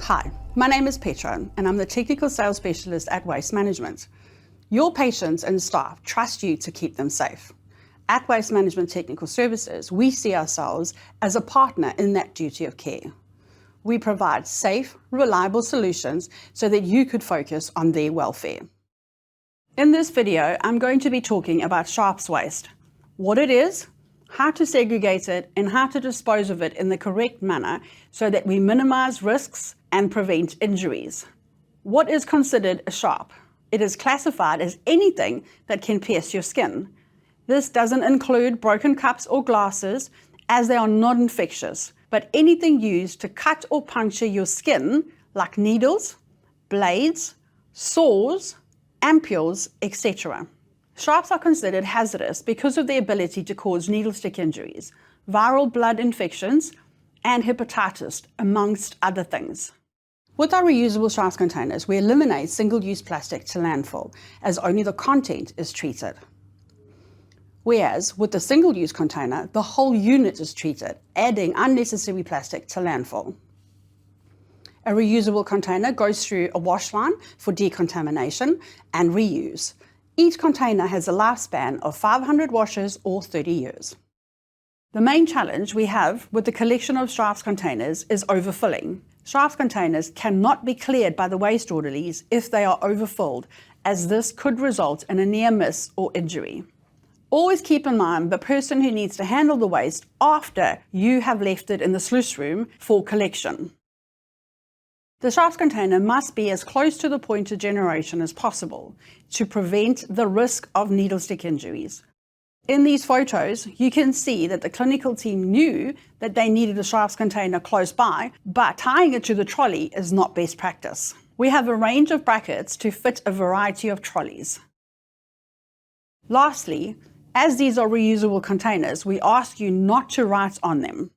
Hi, my name is Petra and I'm the Technical Sales Specialist at Waste Management. Your patients and staff trust you to keep them safe. At Waste Management Technical Services, we see ourselves as a partner in that duty of care. We provide safe, reliable solutions so that you could focus on their welfare. In this video, I'm going to be talking about sharps waste, what it is, how to segregate it, and how to dispose of it in the correct manner so that we minimize risks and prevent injuries. What is considered a sharp? It is classified as anything that can pierce your skin. This doesn't include broken cups or glasses, as they are not infectious, but anything used to cut or puncture your skin, like needles, blades, saws, ampules, etc. Sharps are considered hazardous because of their ability to cause needle stick injuries, viral blood infections, and hepatitis, amongst other things. With our reusable sharps containers, we eliminate single-use plastic to landfill, as only the content is treated. Whereas with the single-use container, the whole unit is treated, adding unnecessary plastic to landfill. A reusable container goes through a wash line for decontamination and reuse. Each container has a lifespan of 500 washes or 30 years. The main challenge we have with the collection of sharps containers is overfilling. Sharps containers cannot be cleared by the waste orderlies if they are overfilled, as this could result in a near miss or injury. Always keep in mind the person who needs to handle the waste after you have left it in the sluice room for collection. The sharps container must be as close to the point of generation as possible to prevent the risk of needle stick injuries. In these photos, you can see that the clinical team knew that they needed a sharps container close by, but tying it to the trolley is not best practice. We have a range of brackets to fit a variety of trolleys. Lastly, as these are reusable containers, we ask you not to write on them.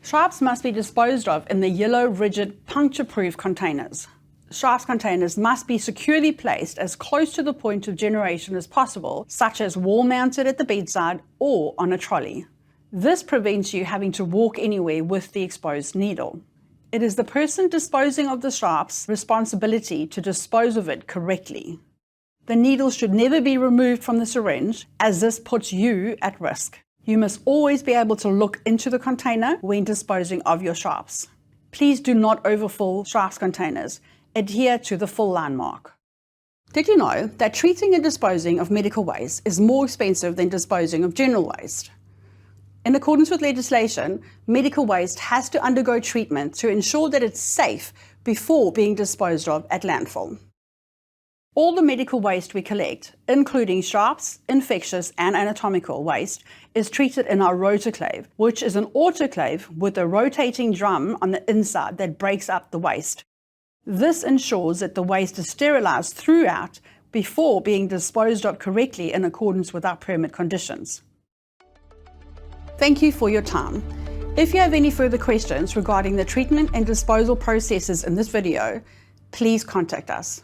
Sharps must be disposed of in the yellow, rigid, puncture-proof containers. Sharps containers must be securely placed as close to the point of generation as possible, such as wall-mounted at the bedside or on a trolley. This prevents you having to walk anywhere with the exposed needle. It is the person disposing of the sharps' responsibility to dispose of it correctly. The needle should never be removed from the syringe, as this puts you at risk. You must always be able to look into the container when disposing of your sharps. Please do not overfill sharps containers. Adhere to the full line mark. Did you know that treating and disposing of medical waste is more expensive than disposing of general waste? In accordance with legislation, medical waste has to undergo treatment to ensure that it's safe before being disposed of at landfill. All the medical waste we collect, including sharps, infectious and anatomical waste, is treated in our rotoclave, which is an autoclave with a rotating drum on the inside that breaks up the waste. This ensures that the waste is sterilized throughout before being disposed of correctly in accordance with our permit conditions. Thank you for your time. If you have any further questions regarding the treatment and disposal processes in this video, please contact us.